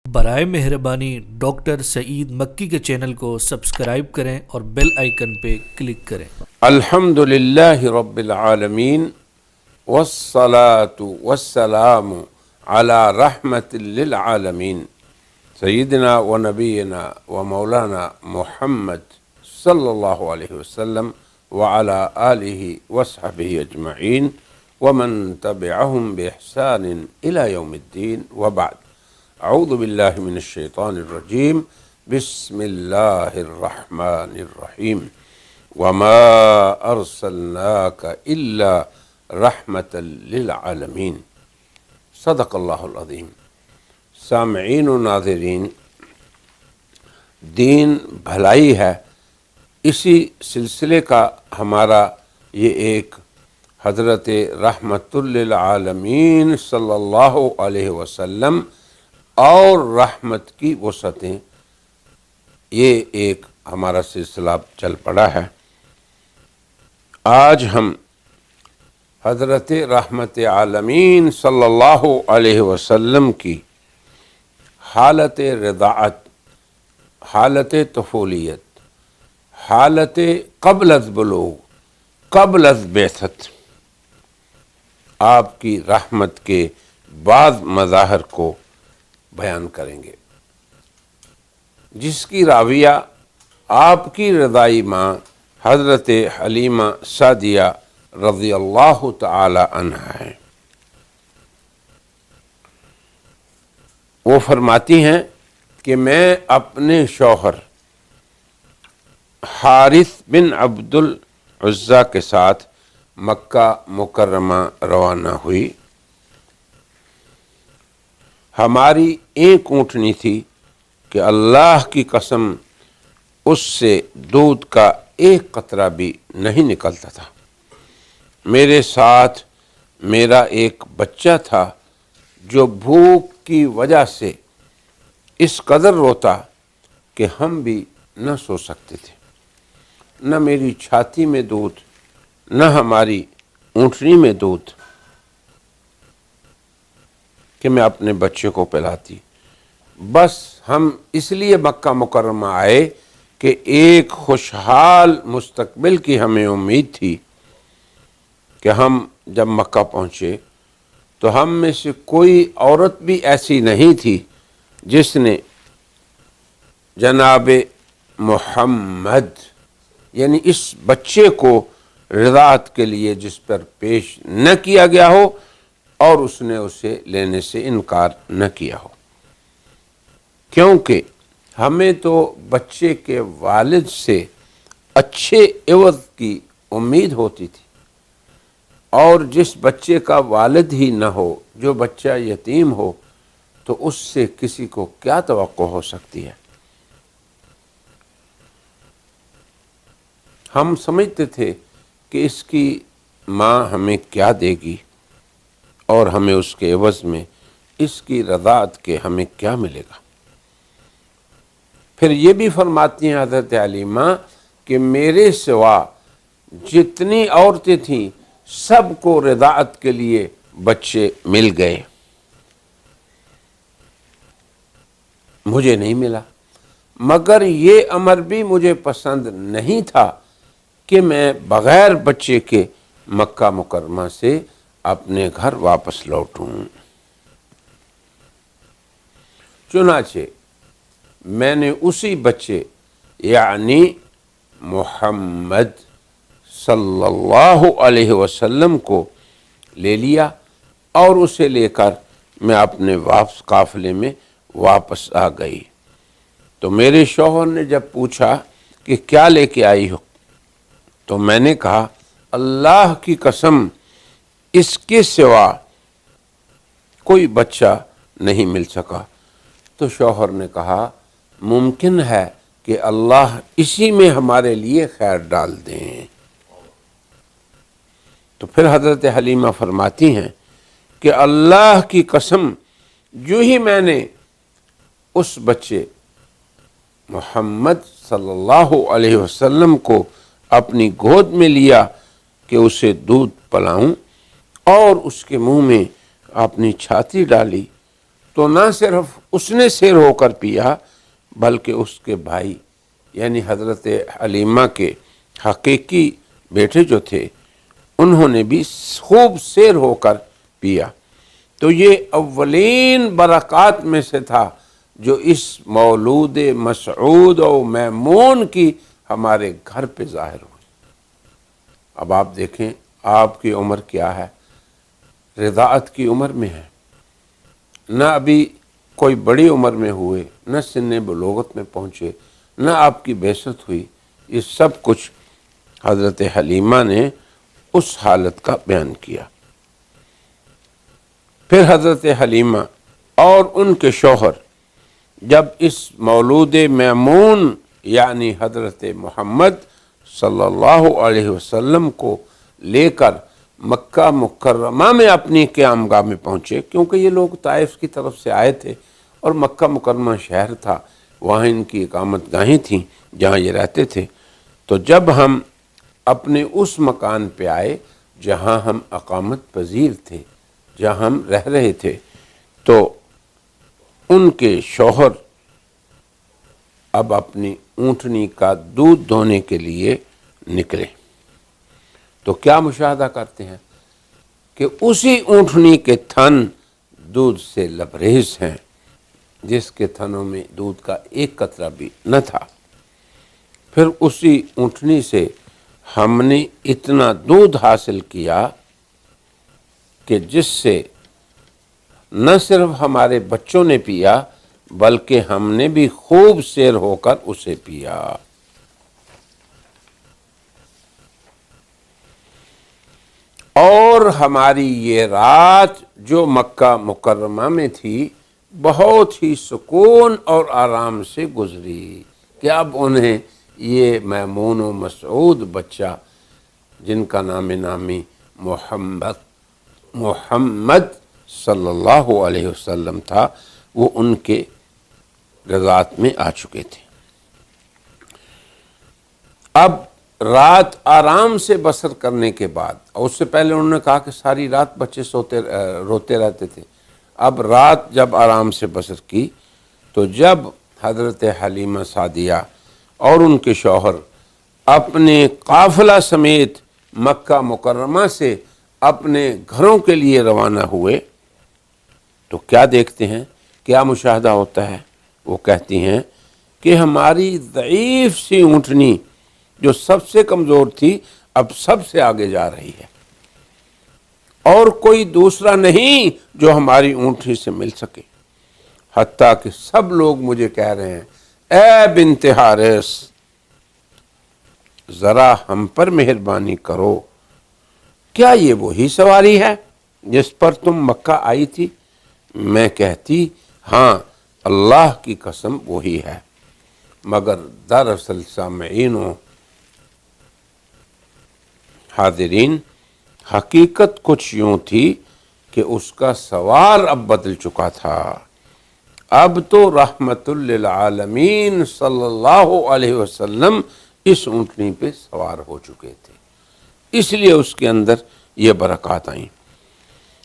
برائے مہربانی ڈاکٹر سعید مکی کے چینل کو سبسکرائب کریں اور بیل آئیکن پہ کلک کریں۔ الحمد للہ رب العالمین والصلاة والسلام علی رحمت للعالمین سیدنا و نبینا و مولانا محمد صلی اللہ علیہ وسلم وعلی آلہ وصحبہ اجمعین ومن تبعہم بإحسان الی یوم الدین وبعد۔ اعوذ باللہ من الشیطان الرجیم بسم اللہ الرحمن الرحیم وما ارسلناک الا رحمتا للعالمین۔ صدق اللہ العظیم۔ سامعین و ناظرین، دین بھلائی ہے، اسی سلسلے کا ہمارا یہ ایک حضرت رحمت للعالمین صلی اللہ علیہ وسلم اور رحمت کی وسعتیں، یہ ایک ہمارا سلسلہ چل پڑا ہے۔ آج ہم حضرت رحمت عالمین صلی اللہ علیہ وسلم کی حالت رضاعت، حالت طفولیت، حالت قبل از بلوغ، قبل از بعثت، آپ کی رحمت کے بعض مظاہر کو بیان کریں گے، جس کی راویہ آپ کی رضائی ماں حضرت حلیمہ سعدیہ رضی اللہ تعالی عنہا ہے۔ وہ فرماتی ہیں کہ میں اپنے شوہر حارث بن عبد العزیٰ کے ساتھ مکہ مکرمہ روانہ ہوئی۔ ہماری ایک اونٹنی تھی کہ اللہ کی قسم اس سے دودھ کا ایک قطرہ بھی نہیں نکلتا تھا۔ میرے ساتھ میرا ایک بچہ تھا جو بھوک کی وجہ سے اس قدر روتا کہ ہم بھی نہ سو سکتے تھے، نہ میری چھاتی میں دودھ، نہ ہماری اونٹنی میں دودھ کہ میں اپنے بچے کو پلاتی۔ بس ہم اس لیے مکہ مکرمہ آئے کہ ایک خوشحال مستقبل کی ہمیں امید تھی کہ ہم جب مکہ پہنچے تو ہم میں سے کوئی عورت بھی ایسی نہیں تھی جس نے جناب محمد یعنی اس بچے کو رضاعت کے لیے جس پر پیش نہ کیا گیا ہو اور اس نے اسے لینے سے انکار نہ کیا ہو، کیونکہ ہمیں تو بچے کے والد سے اچھے عوض کی امید ہوتی تھی، اور جس بچے کا والد ہی نہ ہو، جو بچہ یتیم ہو، تو اس سے کسی کو کیا توقع ہو سکتی ہے۔ ہم سمجھتے تھے کہ اس کی ماں ہمیں کیا دے گی اور ہمیں اس کے عوض میں اس کی رضاعت کے ہمیں کیا ملے گا۔ پھر یہ بھی فرماتی ہیں حضرت حلیمہ کہ میرے سوا جتنی عورتیں تھیں سب کو رضاعت کے لیے بچے مل گئے، مجھے نہیں ملا، مگر یہ امر بھی مجھے پسند نہیں تھا کہ میں بغیر بچے کے مکہ مکرمہ سے اپنے گھر واپس لوٹوں۔ چنانچہ میں نے اسی بچے یعنی محمد صلی اللہ علیہ وسلم کو لے لیا اور اسے لے کر میں اپنے قافلے میں واپس آ گئی۔ تو میرے شوہر نے جب پوچھا کہ کیا لے کے آئی ہو، تو میں نے کہا اللہ کی قسم اس کے سوا کوئی بچہ نہیں مل سکا۔ تو شوہر نے کہا ممکن ہے کہ اللہ اسی میں ہمارے لیے خیر ڈال دیں۔ تو پھر حضرت حلیمہ فرماتی ہیں کہ اللہ کی قسم جو ہی میں نے اس بچے محمد صلی اللہ علیہ وسلم کو اپنی گود میں لیا کہ اسے دودھ پلاؤں اور اس کے منہ میں اپنی چھاتی ڈالی تو نہ صرف اس نے سیر ہو کر پیا بلکہ اس کے بھائی یعنی حضرت حلیمہ کے حقیقی بیٹے جو تھے انہوں نے بھی خوب سیر ہو کر پیا۔ تو یہ اولین برکات میں سے تھا جو اس مولود مسعود و میمون کی ہمارے گھر پہ ظاہر ہوئی۔ اب آپ دیکھیں آپ کی عمر کیا ہے، رضاعت کی عمر میں ہے، نہ ابھی کوئی بڑی عمر میں ہوئے، نہ سن بلوغت میں پہنچے، نہ آپ کی بعثت ہوئی۔ یہ سب کچھ حضرت حلیمہ نے اس حالت کا بیان کیا۔ پھر حضرت حلیمہ اور ان کے شوہر جب اس مولود میمون یعنی حضرت محمد صلی اللہ علیہ وسلم کو لے کر مکہ مکرمہ میں اپنی قیامگاہ میں پہنچے، کیونکہ یہ لوگ طائف کی طرف سے آئے تھے اور مکہ مکرمہ شہر تھا، وہاں ان کی اقامت گاہیں تھیں جہاں یہ رہتے تھے۔ تو جب ہم اپنے اس مکان پہ آئے جہاں ہم اقامت پذیر تھے، جہاں ہم رہ رہے تھے، تو ان کے شوہر اب اپنی اونٹنی کا دودھ دھونے کے لیے نکلے۔ تو کیا مشاہدہ کرتے ہیں کہ اسی اونٹنی کے تھن دودھ سے لبریز ہیں، جس کے تھنوں میں دودھ کا ایک قطرہ بھی نہ تھا۔ پھر اسی اونٹنی سے ہم نے اتنا دودھ حاصل کیا کہ جس سے نہ صرف ہمارے بچوں نے پیا بلکہ ہم نے بھی خوب سیر ہو کر اسے پیا۔ اور ہماری یہ رات جو مکہ مکرمہ میں تھی بہت ہی سکون اور آرام سے گزری کہ اب انہیں یہ میمون و مسعود بچہ جن کا نام نامی محمد صلی اللہ علیہ وسلم تھا وہ ان کے رضاعت میں آ چکے تھے۔ اب رات آرام سے بسر کرنے کے بعد، اور اس سے پہلے انہوں نے کہا کہ ساری رات بچے روتے رہتے تھے، اب رات جب آرام سے بسر کی تو جب حضرت حلیمہ سعدیہ اور ان کے شوہر اپنے قافلہ سمیت مکہ مکرمہ سے اپنے گھروں کے لیے روانہ ہوئے تو کیا دیکھتے ہیں، کیا مشاہدہ ہوتا ہے؟ وہ کہتی ہیں کہ ہماری ضعیف سی اونٹنی جو سب سے کمزور تھی اب سب سے آگے جا رہی ہے، اور کوئی دوسرا نہیں جو ہماری اونٹنی سے مل سکے، حتیٰ کہ سب لوگ مجھے کہہ رہے ہیں اے بنت حارث ذرا ہم پر مہربانی کرو، کیا یہ وہی سواری ہے جس پر تم مکہ آئی تھی؟ میں کہتی ہاں اللہ کی قسم وہی ہے، مگر دراصل سامعین و حاضرین حقیقت کچھ یوں تھی کہ اس کا سوار اب بدل چکا تھا، اب تو رحمت للعالمین صلی اللہ علیہ وسلم اس اونٹنی پہ سوار ہو چکے تھے، اس لیے اس کے اندر یہ برکات آئیں۔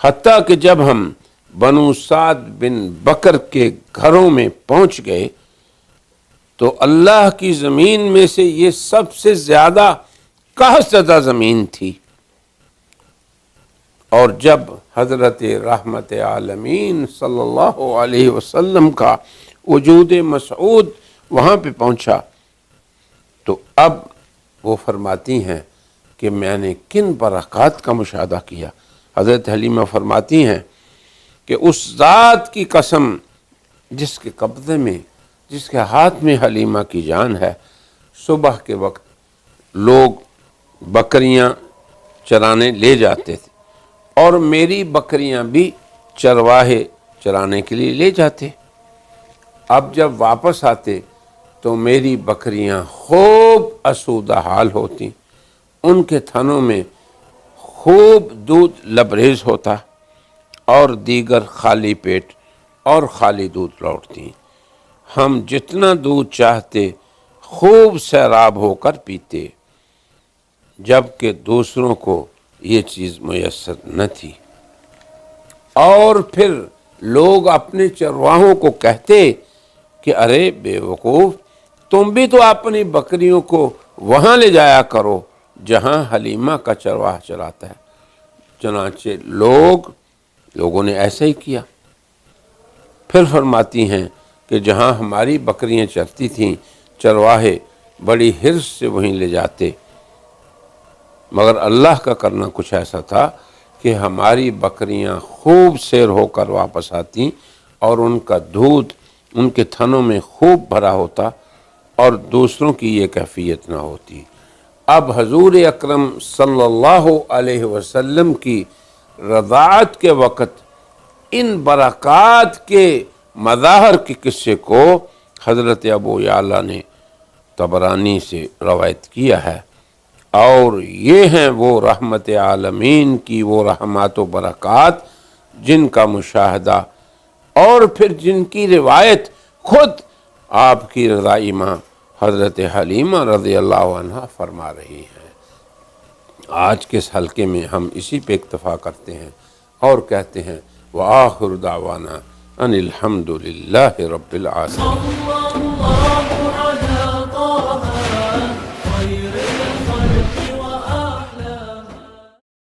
حتیٰ کہ جب ہم بنو سعد بن بکر کے گھروں میں پہنچ گئے تو اللہ کی زمین میں سے یہ سب سے زیادہ قحط زدہ زمین تھی، اور جب حضرت رحمت عالمین صلی اللہ علیہ وسلم کا وجود مسعود وہاں پہ پہنچا تو اب وہ فرماتی ہیں کہ میں نے کن برکات کا مشاہدہ کیا۔ حضرت حلیمہ فرماتی ہیں کہ اس ذات کی قسم جس کے قبضے میں، جس کے ہاتھ میں حلیمہ کی جان ہے، صبح کے وقت لوگ بکریاں چرانے لے جاتے تھے اور میری بکریاں بھی چرواہے چرانے کے لیے لے جاتے، اب جب واپس آتے تو میری بکریاں خوب اسودہ حال ہوتی، ان کے تھنوں میں خوب دودھ لبریز ہوتا اور دیگر خالی پیٹ اور خالی دودھ لوٹتی، ہم جتنا دودھ چاہتے خوب سیراب ہو کر پیتے، جبکہ دوسروں کو یہ چیز میسر نہ تھی۔ اور پھر لوگ اپنے چرواہوں کو کہتے کہ ارے بے وقوف، تم بھی تو اپنی بکریوں کو وہاں لے جایا کرو جہاں حلیمہ کا چرواہ چراتا ہے۔ چنانچہ لوگوں نے ایسا ہی کیا۔ پھر فرماتی ہیں کہ جہاں ہماری بکریاں چرتی تھیں چرواہے بڑی حرص سے وہیں لے جاتے، مگر اللہ کا کرنا کچھ ایسا تھا کہ ہماری بکریاں خوب سیر ہو کر واپس آتی اور ان کا دودھ ان کے تھنوں میں خوب بھرا ہوتا اور دوسروں کی یہ کیفیت نہ ہوتی۔ اب حضور اکرم صلی اللہ علیہ وسلم کی رضاعت کے وقت ان برکات کے مظاہر کے قصے کو حضرت ابو یعلا نے طبرانی سے روایت کیا ہے، اور یہ ہیں وہ رحمت عالمین کی وہ رحمات و برکات جن کا مشاہدہ اور پھر جن کی روایت خود آپ کی رضائی ماں حضرت حلیمہ رضی اللہ عنہ فرما رہی ہے۔ آج کے اس حلقے میں ہم اسی پہ اکتفا کرتے ہیں اور کہتے ہیں وآخر دعوانا ان الحمد للہ رب العالمین۔